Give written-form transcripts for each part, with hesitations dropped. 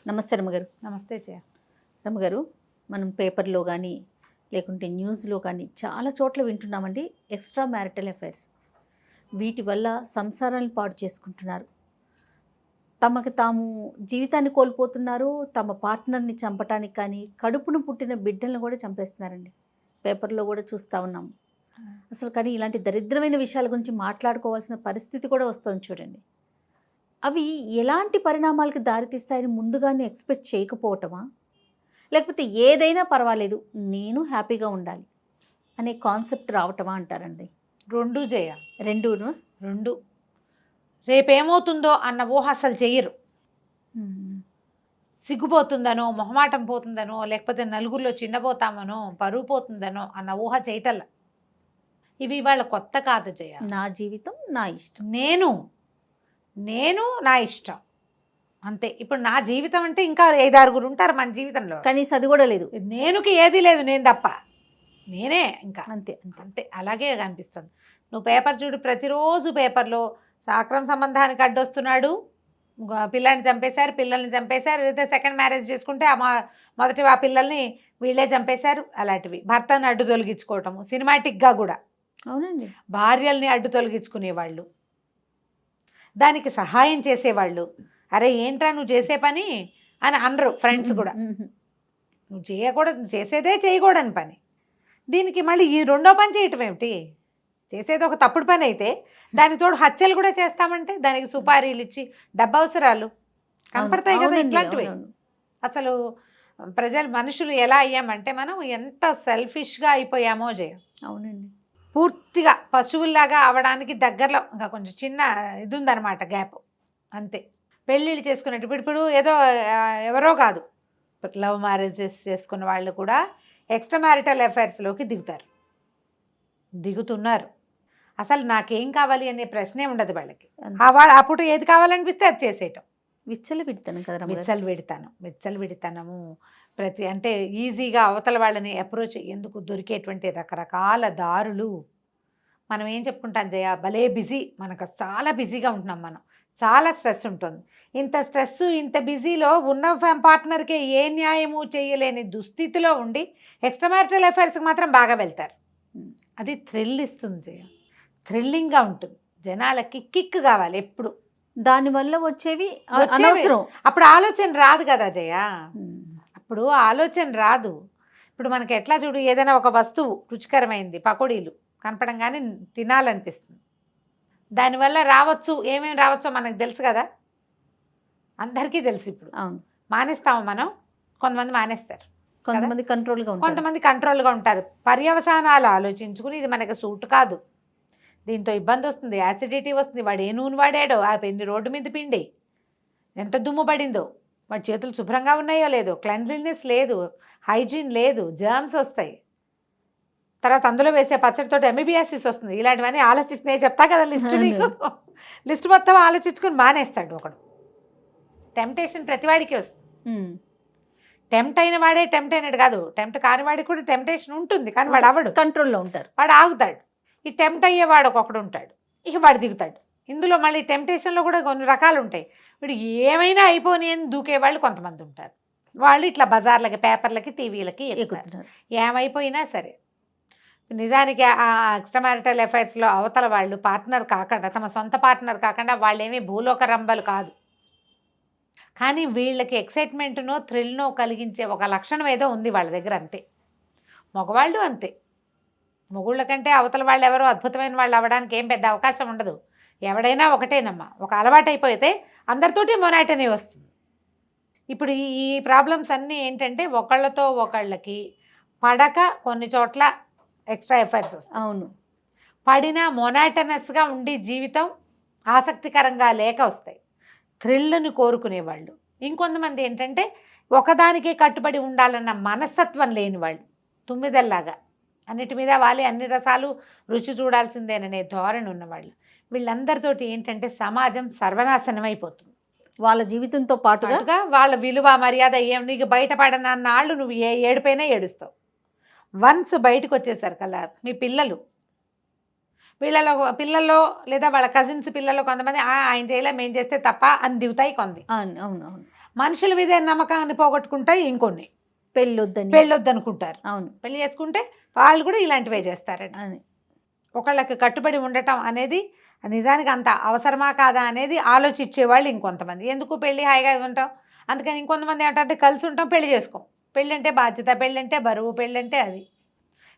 నమస్తే రమ్మగారు. నమస్తే జయ. రమ్మగారు, మనం పేపర్లో కానీ లేకుంటే న్యూస్లో కానీ చాలా చోట్ల వింటున్నామండి ఎక్స్ట్రా మ్యారిటల్ అఫైర్స్. వీటి వల్ల సంసారాలను పాడు చేసుకుంటున్నారు, తమకు తాము జీవితాన్ని కోల్పోతున్నారు, తమ పార్ట్నర్ని చంపటానికి కానీ కడుపును పుట్టిన బిడ్డలను కూడా చంపేస్తున్నారండి. పేపర్లో కూడా చూస్తూ ఉన్నాము అసలు. కానీ ఇలాంటి దరిద్రమైన విషయాల గురించి మాట్లాడుకోవాల్సిన పరిస్థితి కూడా వస్తుంది చూడండి. అవి ఎలాంటి పరిణామాలకు దారితీస్తాయని ముందుగానే ఎక్స్పెక్ట్ చేయకపోవటమా, లేకపోతే ఏదైనా పర్వాలేదు నేను హ్యాపీగా ఉండాలి అనే కాన్సెప్ట్ రావటమా అంటారండి? రెండు జయ, రెండు రేపేమవుతుందో అన్న ఊహ అసలు చెయ్యరు. సిగ్గుపోతుందనో, మొహమాటం పోతుందనో, లేకపోతే నలుగురిలో చిన్నపోతామనో, పరువు పోతుందనో అన్న ఊహ చేయటల్లా. ఇవి వాళ్ళ కొత్త కాదు జయ. నా జీవితం నా ఇష్టం, నేను నా ఇష్టం అంతే. ఇప్పుడు నా జీవితం అంటే ఇంకా 5-6 ఉంటారు మన జీవితంలో, కనీసం అది కూడా లేదు. నేనుకి ఏది లేదు, నేను తప్ప నేనే ఇంకా అంతే. అలాగే అనిపిస్తుంది. నువ్వు పేపర్ చూడు, ప్రతిరోజు పేపర్లో అక్రమ సంబంధానికి అడ్డొస్తున్నాడు, పిల్లని చంపేశారు, లేదా సెకండ్ మ్యారేజ్ చేసుకుంటే మొదటి ఆ పిల్లల్ని వీళ్ళే చంపేశారు, అలాంటివి. భర్తను అడ్డు తొలగించుకోవటము సినిమాటిక్గా కూడా. అవునండి. భార్యల్ని అడ్డు తొలగించుకునేవాళ్ళు, దానికి సహాయం చేసేవాళ్ళు. అరే ఏంట్రా నువ్వు చేసే పని అని అనరు ఫ్రెండ్స్ కూడా. నువ్వు చేసేదే చేయకూడని పని, దీనికి మళ్ళీ ఈ రెండో పని చేయటం ఏమిటి? చేసేది ఒక తప్పుడు పని అయితే దానికి తోడు హత్యలు కూడా చేస్తామంటే దానికి సుపారీలు ఇచ్చి డబ్బు అవసరాలు కనపడతాయి కదా ఇట్లాంటివి. అసలు మనుషులు ఎలా అయ్యామంటే మనం ఎంత సెల్ఫిష్గా అయిపోయామో జయ. అవునండి. పూర్తిగా పశువుల్లాగా అవడానికి దగ్గరలో ఇంకా కొంచెం చిన్న ఇది ఉందన్నమాట, గ్యాప్ అంతే. పెళ్ళిళ్ళు చేసుకున్నట్టు ఇప్పుడు ఏదో ఎవరో కాదు, లవ్ మ్యారేజెస్ చేసుకున్న వాళ్ళు కూడా ఎక్స్ట్రా మ్యారిటల్ అఫైర్స్లోకి దిగుతున్నారు. అసలు నాకేం కావాలి అనే ప్రశ్నే ఉండదు వాళ్ళకి. వాళ్ళు అప్పుడు ఏది కావాలనిపిస్తే అది చేసేయటం. విచ్చలవిడితనము అంటే ఈజీగా అవతల వాళ్ళని అప్రోచ్ ఎందుకు దొరికేటువంటి రకరకాల దారులు. మనం ఏం చెప్పుకుంటాం జయ, భలే బిజీ, మనకు చాలా బిజీగా ఉంటున్నాం, మనం చాలా స్ట్రెస్ ఉంటుంది. ఇంత స్ట్రెస్ ఇంత బిజీలో ఉన్న పార్ట్నర్కే ఏ న్యాయము చేయలేని దుస్థితిలో ఉండి ఎక్స్ట్రా మ్యారిటల్ అఫైర్స్కి మాత్రం బాగా వెళ్తారు. అది థ్రిల్ ఇస్తుంది జయ, థ్రిల్లింగ్గా ఉంటుంది. జనాలకి కిక్ కావాలి ఎప్పుడు, దానివల్ల వచ్చేవి అనవసరం. అప్పుడు ఆలోచన రాదు కదా జయ, అప్పుడు ఆలోచన రాదు. ఇప్పుడు మనకి ఎట్లా చూడు, ఏదైనా ఒక వస్తువు రుచికరమైంది, పకోడీలు కనపడంగానే తినాలనిపిస్తుంది. దానివల్ల ఏమేమి రావచ్చో మనకు తెలుసు కదా, అందరికీ తెలుసు. ఇప్పుడు మానేస్తాము మనం, కొంతమంది మానేస్తారు, కొంతమంది కంట్రోల్గా ఉంటారు. పర్యవసానాలు ఆలోచించుకుని ఇది మనకు సూట్ కాదు, దీంతో ఇబ్బంది వస్తుంది, యాసిడిటీ వస్తుంది, వాడు ఏ నూనె వాడాడో, ఆ పిండి రోడ్డు మీద పిండి ఎంత దుమ్ము పడిందో, వాడి చేతులు శుభ్రంగా ఉన్నాయో లేదో, క్లెన్లీనెస్ లేదు, హైజీన్ లేదు, జర్మ్స్ వస్తాయి. తర్వాత అందులో వేసే పచ్చడితో ఎంబీబీఎస్సిస్ వస్తుంది. ఇలాంటివన్నీ ఆలోచిస్తున్నాయి చెప్తా కదా లిస్ట్, నీకు లిస్ట్ మొత్తం ఆలోచించుకుని మానేస్తాడు ఒకడు. టెంప్టేషన్ ప్రతివాడికి వస్తుంది. టెంప్ట్ అయిన వాడే టెంప్ట్ అయినట్టు కాదు, టెంప్ట్ కాని వాడికి కూడా టెంప్టేషన్ ఉంటుంది, కానీ వాడు అవడు, కంట్రోల్లో ఉంటారు, వాడు ఆగుతాడు. ఈ టెంప్ట్ అయ్యేవాడు ఒకడు ఉంటాడు, ఇక వాడు దిగుతాడు. ఇందులో మళ్ళీ టెంప్టేషన్లో కూడా కొన్ని రకాలు ఉంటాయి. వీడు ఏమైనా అయిపోని అని దూకేవాళ్ళు కొంతమంది ఉంటారు. వాళ్ళు ఇట్లా బజార్లకి, పేపర్లకి, టీవీలకి ఎక్కుతారు. ఏమైపోయినా సరే. నిజానికి ఆ ఎక్స్ట్రా మ్యారిటల్ అఫైర్స్లో అవతల వాళ్ళు పార్ట్నర్ కాకుండా, తమ సొంత పార్ట్నర్ కాకుండా, వాళ్ళేమీ భూలోక రంబలు కాదు, కానీ వీళ్ళకి ఎక్సైట్మెంట్నో థ్రిల్నో కలిగించే ఒక లక్షణం ఏదో ఉంది వాళ్ళ దగ్గర, అంతే. మగవాళ్ళు అంతే, మొగుళ్ళ కంటే అవతల వాళ్ళు ఎవరో అద్భుతమైన వాళ్ళు అవ్వడానికి ఏం పెద్ద అవకాశం ఉండదు. ఎవడైనా ఒకటేనమ్మా, ఒక అలవాటు అయిపోతే అందరితోటి మొనాటనీ వస్తుంది. ఇప్పుడు ఈ ప్రాబ్లమ్స్ అన్నీ ఏంటంటే ఒకళ్ళతో ఒకళ్ళకి పడక కొన్ని చోట్ల ఎక్స్ట్రా ఎఫైర్స్ వస్తాయి. అవును, పడినా మొనాటనస్గా ఉండి జీవితం ఆసక్తికరంగా లేక వస్తాయి. థ్రిల్ని కోరుకునేవాళ్ళు. ఇంకొంతమంది ఏంటంటే ఒకదానికే కట్టుబడి ఉండాలన్న మనస్తత్వం లేని వాళ్ళు, తుమ్మిదల్లాగా అన్నిటి మీద వాలి అన్ని రసాలు రుచి చూడాల్సిందేననే ధోరణి ఉన్నవాళ్ళు. వీళ్ళందరితోటి ఏంటంటే సమాజం సర్వనాశనం అయిపోతుంది. వాళ్ళ జీవితంతో పాటుగా వాళ్ళ విలువ మర్యాద నీకు బయటపడనన్నాళ్ళు నువ్వు ఏడుపైనా ఏడుస్తావు. వన్స్ బయటకు వచ్చేసారు కల్లా మీ పిల్లల్లో లేదా వాళ్ళ కజిన్స్ పిల్లల్లో కొంతమంది ఆయన చేయలే, మేము చేస్తే తప్ప అని దిగుతాయి కొంది. అవును. మనుషుల మీదే నమ్మకాన్ని పోగొట్టుకుంటాయి ఇంకొన్ని. పెళ్ళొద్దని. పెళ్ళొద్దనుకుంటారు. అవును. పెళ్లి చేసుకుంటే వాళ్ళు కూడా ఇలాంటివే చేస్తారండి. అని ఒకళ్ళకి కట్టుబడి ఉండటం అనేది నిజానికి అంత అవసరమా కాదా అనేది ఆలోచించేవాళ్ళు ఇంకొంతమంది. ఎందుకు పెళ్ళి హాయిగా ఉంటాం, అందుకని ఇంకొంతమంది ఏంటంటే కలిసి ఉంటాం, పెళ్లి చేసుకోం. పెళ్ళి అంటే బాధ్యత, పెళ్ళి అంటే బరువు, పెళ్ళి అంటే అది.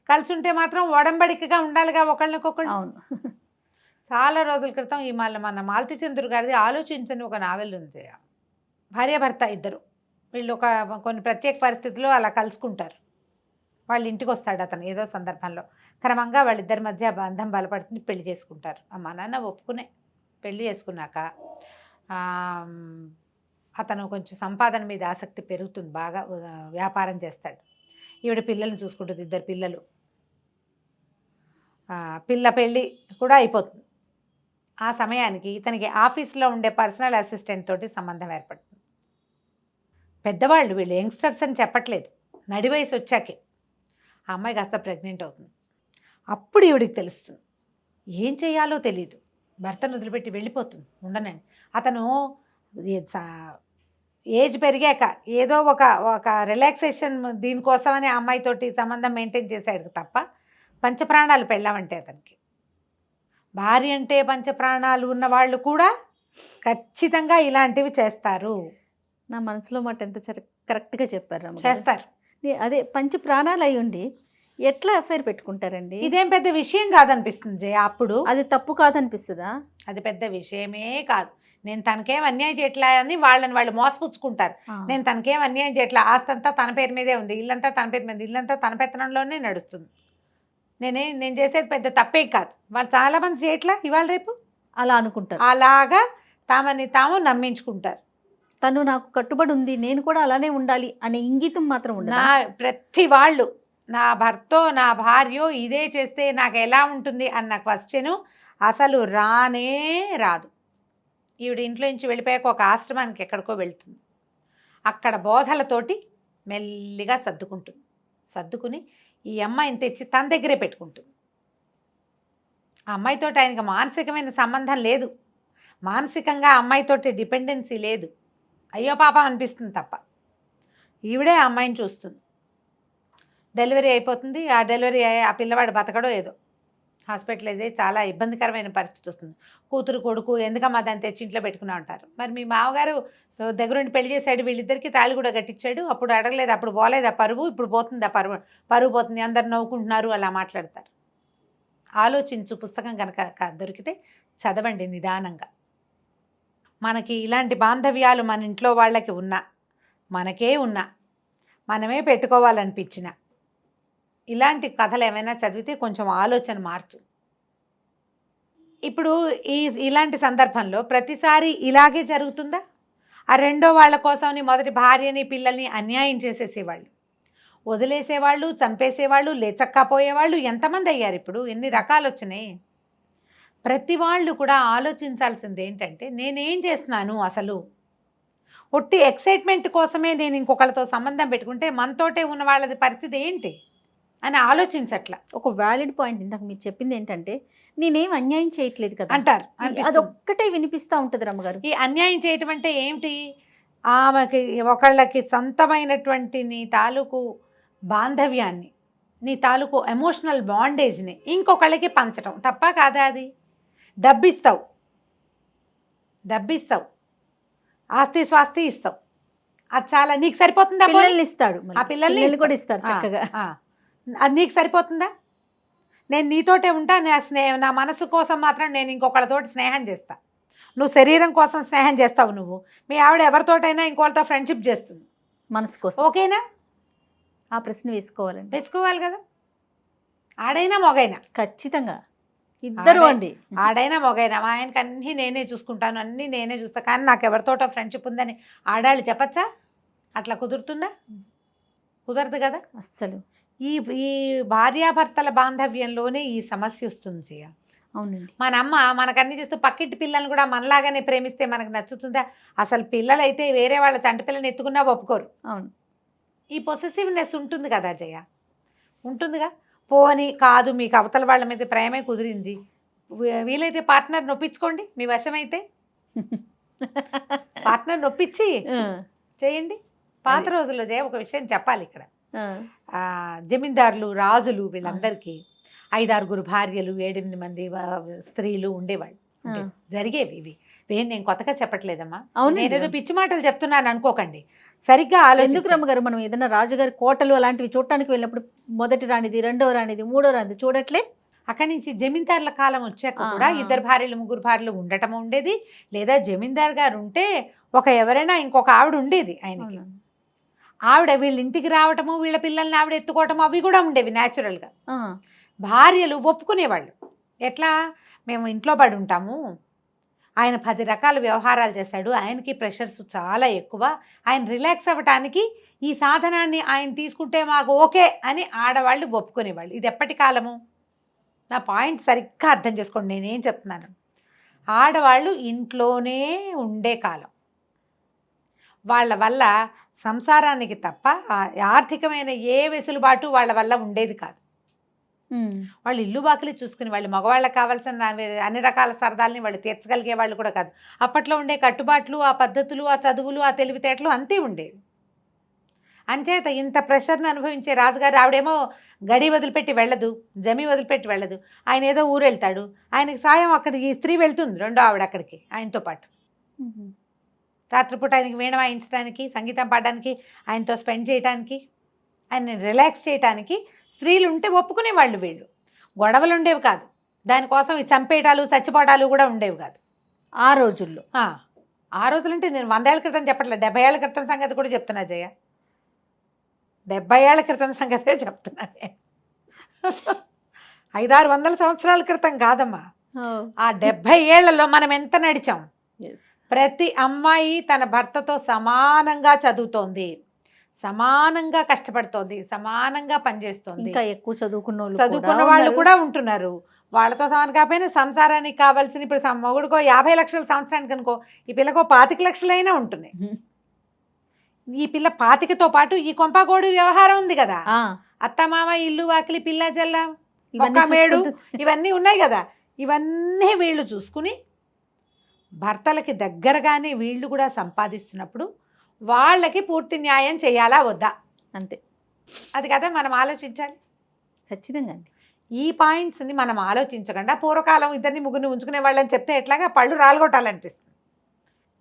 కలిసి ఉంటే మాత్రం ఒడంబడికగా ఉండాలిగా ఒకళ్ళకొకళ్ళు. అవును. చాలా రోజుల క్రితం మన మాలతి చంద్రు గారిది ఆలోచించని ఒక నావెల్ ఉంది. భార్యాభర్త ఇద్దరు వీళ్ళు కొన్ని ప్రత్యేక పరిస్థితుల్లో అలా కలుసుకుంటారు. వాళ్ళ ఇంటికి వస్తాడు అతను ఏదో సందర్భంలో. క్రమంగా వాళ్ళిద్దరి మధ్య బంధం బలపడుతుంది, పెళ్లి చేసుకుంటారు. మా నాన్న ఒప్పుకునే పెళ్లి చేసుకున్నాక అతను కొంచెం సంపాదన మీద ఆసక్తి పెరుగుతుంది, బాగా వ్యాపారం చేస్తాడు. ఈవిడ పిల్లల్ని చూసుకుంటుంది, ఇద్దరు పిల్లలు. పిల్ల పెళ్ళి కూడా అయిపోతుంది. ఆ సమయానికి ఇతనికి ఆఫీస్లో ఉండే పర్సనల్ అసిస్టెంట్ తోటి సంబంధం ఏర్పడుతుంది. పెద్దవాళ్ళు వీళ్ళు, యంగ్స్టర్స్ అని చెప్పట్లేదు, నడి వయసు వచ్చాకే. ఆ అమ్మాయి కాస్త ప్రెగ్నెంట్ అవుతుంది. అప్పుడు ఈవిడికి తెలుస్తుంది, ఏం చేయాలో తెలియదు. భర్తను వదిలిపెట్టి వెళ్ళిపోతుంది, ఉండనని. అతను ఏజ్ పెరిగాక ఏదో ఒక రిలాక్సేషన్ దీనికోసమని ఆ అమ్మాయితోటి సంబంధం మెయింటైన్ చేశాడు తప్ప పంచప్రాణాలు పెళ్ళామంటే అతనికి. భార్య అంటే పంచప్రాణాలు ఉన్న వాళ్ళు కూడా ఖచ్చితంగా ఇలాంటివి చేస్తారు. నా మనసులో మాట ఎంత కరెక్ట్గా చెప్పారు. చేస్తారు. అదే పంచ ప్రాణాలు అయి ఉండి ఎట్లా అఫైర్ పెట్టుకుంటారండి? ఇదేం పెద్ద విషయం కాదనిపిస్తుంది జయ. అప్పుడు అది తప్పు కాదనిపిస్తుందా? అది పెద్ద విషయమే కాదు. నేను తనకేం అన్యాయం చేయట్లా అని వాళ్ళు మోసపుచ్చుకుంటారు. నేను తనకేం అన్యాయం చేయట్లా, ఆస్తంతా తన పేరు మీదే ఉంది, ఇల్లంతా తన పేరు మీద, ఇల్లంతా తన పెత్తనంలోనే నడుస్తుంది. నేను చేసేది పెద్ద తప్పే కాదు. వాళ్ళు చాలామంది చేయట్లా ఇవాళ రేపు అలా అనుకుంటారు. అలాగా తామని తాము నమ్మించుకుంటారు. తను నాకు కట్టుబడి ఉంది, నేను కూడా అలానే ఉండాలి అనే ఇంగితం మాత్రం ఉండదు. ప్రతి వాళ్ళు నా భర్తో నా భార్యో ఇదే చేస్తే నాకు ఎలా ఉంటుంది అన్న క్వశ్చను అసలు రానే రాదు. ఈవిడ ఇంట్లో నుంచి వెళ్ళిపోయాక ఒక ఆశ్రమానికి ఎక్కడికో వెళ్తుంది. అక్కడ బోధలతోటి మెల్లిగా సర్దుకుంటుంది. సర్దుకుని ఈ అమ్మాయిని తెచ్చి తన దగ్గరే పెట్టుకుంటుంది. ఆ అమ్మాయితోటి ఆయనకి మానసికమైన సంబంధం లేదు, మానసికంగా ఆ అమ్మాయితోటి డిపెండెన్సీ లేదు. అయ్యో పాప అనిపిస్తుంది తప్ప. ఈవిడే ఆ అమ్మాయిని చూస్తుంది. డెలివరీ అయిపోతుంది. ఆ డెలివరీ ఆ పిల్లవాడు బతకడో ఏదో హాస్పిటలైజ్ అయ్యి చాలా ఇబ్బందికరమైన పరిస్థితి వస్తుంది. కూతురు కొడుకు ఎందుకమ్మా దాన్ని తెచ్చి ఇంట్లో పెట్టుకున్నా ఉంటారు. మరి మీ మామగారు దగ్గరుండి పెళ్లి చేశాడు, వీళ్ళిద్దరికీ తాళి కూడా కట్టించాడు, అప్పుడు అడగలేదు, అప్పుడు పోలేదు ఆ పరువు, ఇప్పుడు పోతుంది ఆ పరువు పోతుంది, అందరు నవ్వుకుంటున్నారు, అలా మాట్లాడతారు. ఆలోచించు. పుస్తకం కనుక దొరికితే చదవండి నిదానంగా. మనకి ఇలాంటి బాంధవ్యాలు మన ఇంట్లో వాళ్ళకి ఉన్నా, మనకే ఉన్నా, మనమే పెట్టుకోవాలనిపించిన ఇలాంటి కథలు ఏమైనా చదివితే కొంచెం ఆలోచన మారుతుంది. ఇప్పుడు ఇలాంటి సందర్భంలో ప్రతిసారి ఇలాగే జరుగుతుందా? ఆ రెండో వాళ్ళ కోసమని మొదటి భార్యని పిల్లల్ని అన్యాయం చేసేసేవాళ్ళు, వదిలేసేవాళ్ళు, చంపేసేవాళ్ళు, లేచక్కపోయేవాళ్ళు ఎంతమంది అయ్యారు. ఇప్పుడు ఎన్ని రకాలు వచ్చినాయి. ప్రతి వాళ్ళు కూడా ఆలోచించాల్సింది ఏంటంటే, నేనేం చేస్తున్నాను అసలు? ఒట్టి ఎక్సైట్మెంట్ కోసమే నేను ఇంకొకళ్ళతో సంబంధం పెట్టుకుంటే మనతోటే ఉన్న వాళ్ళది పరిస్థితి ఏంటి అని ఆలోచించట్లా. ఒక వ్యాలిడ్ పాయింట్ ఇందాక మీరు చెప్పింది ఏంటంటే, నేనేం అన్యాయం చేయట్లేదు కదా అంటారు. అదొక్కటే వినిపిస్తూ ఉంటుంది రమ్మగారు. ఈ అన్యాయం చేయటం అంటే ఏమిటి? ఆమెకి ఒకళ్ళకి సొంతమైనటువంటి నీ తాలూకు బాంధవ్యాన్ని, నీ తాలూకు ఎమోషనల్ బాండేజ్ని ఇంకొకళ్ళకి పంచడం తప్ప కాదా? అది డబ్బిస్తావు, ఆస్తి స్వాస్తి ఇస్తావు, అది చాలా నీకు సరిపోతుందా? పిల్లల్ని ఇస్తాడు, ఆ పిల్లల్ని కూడా ఇస్తారు చక్కగా. అది నీకు సరిపోతుందా? నేను నీతోటే ఉంటా, నా మనసు కోసం మాత్రం నేను ఇంకొకళ్ళతోటి స్నేహం చేస్తా. నువ్వు శరీరం కోసం స్నేహం చేస్తావు. నువ్వు మీ ఆవిడ ఎవరితోటైనా ఇంకోళ్ళతో ఫ్రెండ్షిప్ చేస్తుంది మనసు కోసం. ఓకేనా? ఆ ప్రశ్న వేసుకోవాలి కదా. ఆడైనా మొగైనా ఖచ్చితంగా ఇద్దరు అండి. ఆడైనా మొగైనా మా ఆయనకి అన్నీ నేనే చూసుకుంటాను, అన్నీ నేనే చూస్తా, కానీ నాకు ఎవరితోటో ఫ్రెండ్షిప్ ఉందని ఆడాళ్ళు చెప్పచ్చా? అట్లా కుదురుతుందా? కుదరదు కదా అస్సలు. ఈ భార్యాభర్తల బాంధవ్యంలోనే ఈ సమస్య వస్తుంది చేయ. అవునండి. మన అమ్మ మనకన్నీ చేస్తూ పక్కింటి పిల్లల్ని కూడా మనలాగానే ప్రేమిస్తే మనకు నచ్చుతుందా? అసలు పిల్లలైతే వేరే వాళ్ళ చంటి పిల్లని ఎత్తుకున్నా ఒప్పుకోరు. అవును. ఈ పొసెసివ్నెస్ ఉంటుంది కదా జయ, ఉంటుందిగా. పోని కాదు, మీకు అవతల వాళ్ళ మీద ప్రేమే కుదిరింది, వీలైతే పార్ట్నర్ నొప్పించుకోండి, మీ వశమైతే పార్ట్నర్ నొప్పించి చేయండి. పాత రోజుల్లో ఒక విషయం చెప్పాలి ఇక్కడ. ఆ, జమీందారులు, రాజులు వీళ్ళందరికీ 5-6 భార్యలు, 7-8 మంది స్త్రీలు ఉండేవాళ్ళు. జరిగేవి ఇవి. నేను కొత్తగా చెప్పట్లేదమ్మా. అవును, నేనేదో పిచ్చి మాటలు చెప్తున్నాను అనుకోకండి. సరిగ్గా ఎందుకు రమ్మగారు మనం ఏదైనా రాజుగారి కోటలు అలాంటివి చూడటానికి వెళ్ళినప్పుడు మొదటి రానిది, రెండవ రానిది, మూడో రానిది చూడట్లే. అక్కడి నుంచి జమీందారుల కాలం వచ్చాక కూడా 2 భార్యలు 3 భార్యలు ఉండటం ఉండేది. లేదా జమీందార్ గారు ఉంటే ఎవరైనా ఇంకొక ఆవిడ ఉండేది ఆయనకి. ఆవిడ వీళ్ళ ఇంటికి రావటము, వీళ్ళ పిల్లల్ని ఆవిడ ఎత్తుకోవటము అవి కూడా ఉండేవి న్యాచురల్గా. భార్యలు ఒప్పుకునేవాళ్ళు. ఎట్లా, మేము ఇంట్లో పడి ఉంటాము, ఆయన 10 రకాల వ్యవహారాలు చేస్తాడు, ఆయనకి ప్రెషర్స్ చాలా ఎక్కువ, ఆయన రిలాక్స్ అవ్వటానికి ఈ సాధనాన్ని ఆయన తీసుకుంటే మాకు ఓకే అని ఆడవాళ్ళు ఒప్పుకునేవాళ్ళు. ఇది ఎప్పటి కాలము? నా పాయింట్ సరిగ్గా అర్థం చేసుకోండి నేనేం చెప్తున్నాను. ఆడవాళ్ళు ఇంట్లోనే ఉండే కాలం. వాళ్ళ వల్ల సంసారానికి తప్ప ఆర్థికమైన ఏ వెసులుబాటు వాళ్ళ వల్ల ఉండేది కాదు. వాళ్ళు ఇల్లు బాకిలి చూసుకుని వాళ్ళు మగవాళ్ళకి కావాల్సిన అన్ని రకాల సరదాలని వాళ్ళు తీర్చగలిగే వాళ్ళు కూడా కాదు. అప్పట్లో ఉండే కట్టుబాట్లు, ఆ పద్ధతులు, ఆ చదువులు, ఆ తెలివితేటలు అంతే ఉండేవి. అంచేత ఇంత ప్రెషర్ని అనుభవించే రాజుగారు ఆవిడేమో గడి వదిలిపెట్టి వెళ్ళదు, జమి వదిలిపెట్టి వెళ్ళదు. ఆయన ఏదో ఊరు వెళ్తాడు, ఆయనకి సాయం అక్కడికి స్త్రీ వెళ్తుంది, రెండో ఆవిడ అక్కడికి ఆయనతో పాటు. రాత్రిపూట ఆయనకి వీణ వాయించడానికి, సంగీతం పాడడానికి, ఆయనతో స్పెండ్ చేయడానికి, ఆయన రిలాక్స్ చేయడానికి స్త్రీలు ఉంటే ఒప్పుకునేవాళ్ళు. వీళ్ళు గొడవలు ఉండేవి కాదు, దానికోసం ఈ చంపేయటాలు చచ్చిపోవటాలు కూడా ఉండేవి కాదు ఆ రోజుల్లో. ఆ రోజులంటే నేను 100 ఏళ్ల క్రితం చెప్పట్లేదు, 70 ఏళ్ల క్రితం సంగతి కూడా చెప్తున్నా జయ. 70 ఏళ్ల క్రితం సంగతే చెప్తున్నా. 500-600 సంవత్సరాల క్రితం కాదమ్మా. ఆ 70 ఏళ్లలో మనం ఎంత నడిచాం. ప్రతి అమ్మాయి తన భర్తతో సమానంగా చదువుతోంది, సమానంగా కష్టపడుతోంది, సమానంగా పనిచేస్తోంది. ఇంకా ఎక్కువ చదువుకున్న వాళ్ళు కూడా ఉంటున్నారు. వాళ్ళతో సమానం కాకపోయినా సంసారానికి కావాల్సిన, ఇప్పుడు మొగుడుకో 50 లక్షల సంవత్సరానికి అనుకో, ఈ పిల్లకో 25 లక్షలైనా ఉంటున్నాయి. ఈ పిల్ల 25తో పాటు ఈ కొంపగోడు వ్యవహారం ఉంది కదా, అత్తమామ, ఇల్లు వాకిలి, పిల్ల జల్ల, మేడు, ఇవన్నీ ఉన్నాయి కదా. ఇవన్నీ వీళ్ళు చూసుకుని భర్తలకి దగ్గరగానే వీళ్ళు కూడా సంపాదిస్తున్నప్పుడు వాళ్ళకి పూర్తి న్యాయం చేయాలా వద్దా, అంతే. అది కదా మనం ఆలోచించాలి. ఖచ్చితంగా అండి. ఈ పాయింట్స్ని మనం ఆలోచించకుండా పూర్వకాలం 2-3 ఉంచుకునే వాళ్ళని చెప్తే ఎట్లాగా పళ్ళు రాలగొట్టాలనిపిస్తుంది.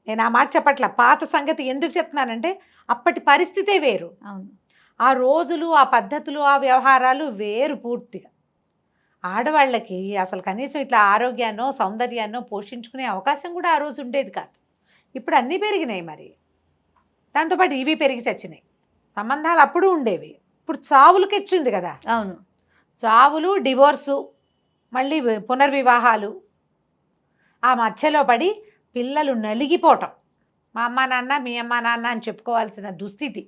నేను ఆ మాట చెప్పట్ల. పాత సంగతి ఎందుకు చెప్తున్నానంటే అప్పటి పరిస్థితే వేరు. అవును, ఆ రోజులు, ఆ పద్ధతులు, ఆ వ్యవహారాలు వేరు పూర్తిగా. ఆడవాళ్ళకి అసలు కనీసం ఇట్లా ఆరోగ్యాన్నో సౌందర్యాన్నో పోషించుకునే అవకాశం కూడా ఆ రోజు ఉండేది కాదు. ఇప్పుడు అన్నీ పెరిగినాయి, మరి దాంతోపాటు ఇవి పెరిగి చచ్చినాయి. సంబంధాలు అప్పుడు ఉండేవి, ఇప్పుడు చావులకి వచ్చింది కదా. అవును, చావులు, డివోర్సు, మళ్ళీ పునర్వివాహాలు, ఆ మధ్యలో పడి పిల్లలు నలిగిపోవటం. మా అమ్మ నాన్న, మీ అమ్మ నాన్న అని చెప్పుకోవాల్సిన దుస్థితి.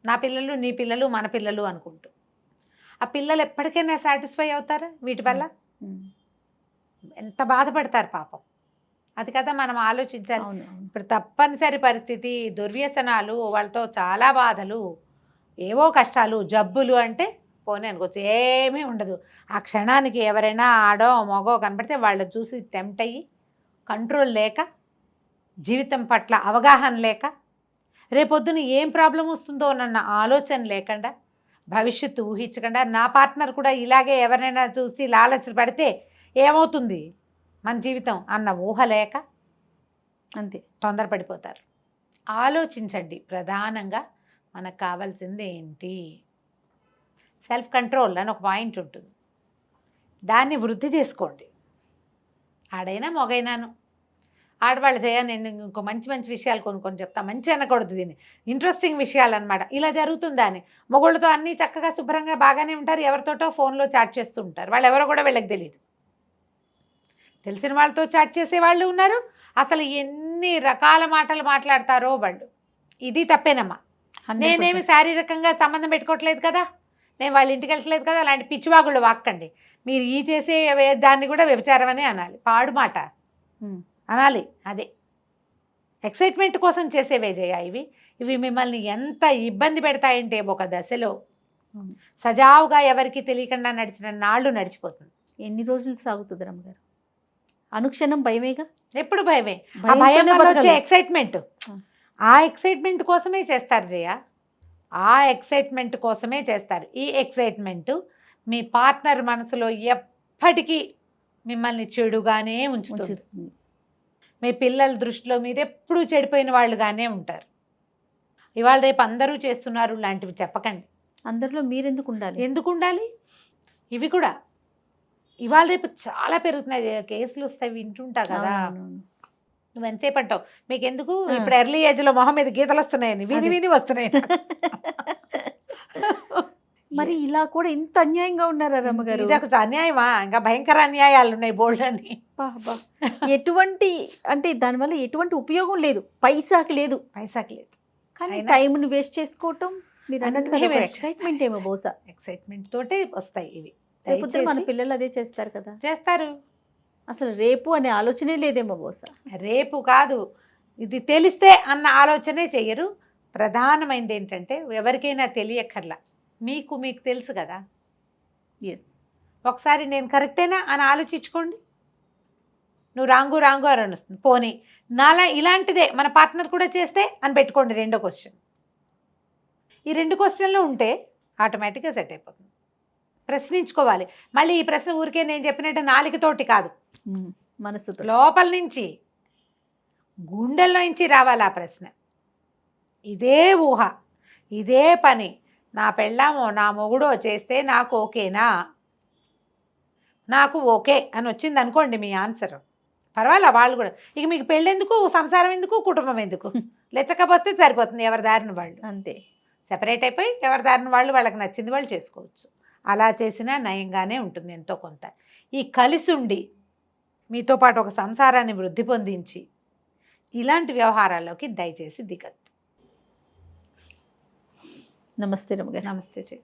నా పిల్లలు, నీ పిల్లలు, మన పిల్లలు అనుకుంటూ. ఆ పిల్లలు ఎప్పటికైనా సాటిస్ఫై అవుతారా వీటి వల్ల? ఎంత బాధపడతారు పాపం. అది కదా మనం ఆలోచించాలి. ఇప్పుడు తప్పనిసరి పరిస్థితి, దుర్వ్యసనాలు, వాళ్ళతో చాలా బాధలు, ఏవో కష్టాలు, జబ్బులు అంటే పోనీ అనుకోవచ్చు, ఏమీ ఉండదు. ఆ క్షణానికి ఎవరైనా ఆడో మగో కనబడితే వాళ్ళని చూసి టెంప్ట్ అయ్యి, కంట్రోల్ లేక, జీవితం పట్ల అవగాహన లేక, రేపొద్దున ఏం ప్రాబ్లం వస్తుందో అన్న ఆలోచన లేకుండా, భవిష్యత్తు ఊహించకుండా, నా పార్ట్నర్ కూడా ఇలాగే ఎవరైనా చూసి లాలచ పడితే ఏమవుతుంది మన జీవితం అన్న ఊహ లేక అంతే తొందరపడిపోతారు. ఆలోచించండి. ప్రధానంగా మనకు కావాల్సింది ఏంటి? సెల్ఫ్ కంట్రోల్ అని ఒక పాయింట్ ఉంటుంది, దాన్ని వృద్ధి చేసుకోండి. ఆడైనా మొగైనాను. ఆడవాళ్ళు నేను ఇంకో మంచి విషయాలు కొన్ని చెప్తా. మంచి అనకూడదు, దీన్ని ఇంట్రెస్టింగ్ విషయాలు అనమాట. ఇలా జరుగుతుందా అని. మొగుళ్ళతో అన్నీ చక్కగా శుభ్రంగా బాగానే ఉంటారు, ఎవరితోటో ఫోన్లో చాట్ చేస్తూ ఉంటారు. వాళ్ళు ఎవరో కూడా వీళ్ళకి తెలియదు. తెలిసిన వాళ్ళతో చాట్ చేసే వాళ్ళు ఉన్నారు. అసలు ఎన్ని రకాల మాటలు మాట్లాడతారో వాళ్ళు. ఇది తప్పేనమ్మా. నేనేమి శారీరకంగా సంబంధం పెట్టుకోవట్లేదు కదా, నేను వాళ్ళ ఇంటికి వెళ్ళట్లేదు కదా, అలాంటి పిచ్చివాగుళ్ళు వాక్కండి. మీరు ఈ చేసే దాన్ని కూడా వ్యభిచారం అనే అనాలి, పాడు మాట అనాలి. అదే ఎక్సైట్మెంట్ కోసం చేసేవే జయ. ఇవి మిమ్మల్ని ఎంత ఇబ్బంది పెడతాయంటే ఒక దశలో సజావుగా ఎవరికి తెలియకుండా నడిచిన నాళ్ళు నడిచిపోతుంది. ఎన్ని రోజులు సాగుతుంది రమ్మగారు? అనుక్షణం భయమేగా, ఎప్పుడు భయమే. ఆ భయం వల్ల వచ్చే ఎక్సైట్మెంట్, ఆ ఎక్సైట్మెంట్ కోసమే చేస్తారు జయ, ఆ ఎక్సైట్మెంట్ కోసమే చేస్తారు. ఈ ఎక్సైట్మెంట్ మీ పార్ట్నర్ మనసులో ఎప్పటికీ మిమ్మల్ని చెడుగానే ఉంచుతుంది. ఉంచుతుంది. మీ పిల్లల దృష్టిలో మీరు ఎప్పుడూ చెడిపోయిన వాళ్ళుగానే ఉంటారు. ఇవాళ రేపు అందరూ చేస్తున్నారు లాంటివి చెప్పకండి. అందరిలో మీరెందుకు ఉండాలి? ఎందుకు ఉండాలి? ఇవి కూడా ఇవాళ రేపు చాలా పెరుగుతున్నాయి జయ, కేసులు వస్తాయి వింటుంటా కదా. అవునవును. నువ్వు ఎంతసేపు అంటావు మీకు ఎందుకు, ఆ. ఇప్పుడు ఎర్లీ ఏజ్లో మొహం మీద గీతలు వస్తున్నాయని విని అదే. విని వస్తున్నాయి. మరి ఇలా కూడా ఇంత అన్యాయంగా ఉన్నారా రమ్మగారు? ఇది ఒక అన్యాయమా? ఇంకా భయంకర అన్యాయాలు ఉన్నాయి బోల్డ్ అని. అబ్బా. ఎటువంటి అంటే దానివల్ల ఎటువంటి ఉపయోగం లేదు, పైసాకి లేదు, పైసాకి లేదు. కానీ అయినా- టైంని వేస్ట్ చేసుకోవటం మీరు అన్నీ అన్నట్టు waste ఎక్సైట్మెంట్ ఏమో బహుశా. ఎక్సైట్మెంట్ తోటే వస్తాయి ఇవి. రేపు మన దయచేసి పిల్లలు అదే చేస్తారు కదా. చేస్తారు. అసలు రేపు అనే ఆలోచనే లేదేమో బహుశా. రేపు కాదు, ఇది తెలిస్తే అన్న ఆలోచనే చెయ్యరు. ప్రధానమైనది ఏంటంటే ఎవరికైనా తెలియక్కర్లా, మీకు మీకు తెలుసు కదా. ఎస్. ఒకసారి నేను కరెక్టేనా అని ఆలోచించుకోండి. నువ్వు రాంగు రాంగు అని వస్తుంది. పోనీ నాలా ఇలాంటిదే మన పార్ట్నర్ కూడా చేస్తే అని పెట్టుకోండి రెండో క్వశ్చన్. ఈ 2 క్వశ్చన్లు ఉంటే ఆటోమేటిక్గా సెట్ అయిపోతుంది. ప్రశ్నించుకోవాలి. మళ్ళీ ఈ ప్రశ్న ఊరికే నేను చెప్పినట్టు నాలుగుతోటి కాదు, మనసుతో. లోపల నుంచి గుండెల్లో నుంచి రావాలి ఆ ప్రశ్న. ఇదే ఊహ, ఇదే పని నా పెళ్ళామో నా మొగుడో చేస్తే నాకు ఓకేనా, నాకు ఓకే అని వచ్చింది అనుకోండి మీ ఆన్సర్, పర్వాలే. వాళ్ళు కూడా ఇక మీకు పెళ్ళెందుకు, సంసారం ఎందుకు, కుటుంబం ఎందుకు, లెచ్చకపోతే సరిపోతుంది. ఎవరి దారిని వాళ్ళు అంతే. సెపరేట్ అయిపోయి ఎవరి దారిని వాళ్ళు వాళ్ళకి నచ్చింది వాళ్ళు చేసుకోవచ్చు. అలా చేసినా నయంగానే ఉంటుంది ఎంతో కొంత. ఈ కలిసి ఉండి మీతో పాటు ఒక సంసారాన్ని వృద్ధి పొందించి ఇలాంటి వ్యవహారాల్లోకి దయచేసి దిగద్దు. నమస్తే రమ్మగారు. నమస్తే చెయ్యి.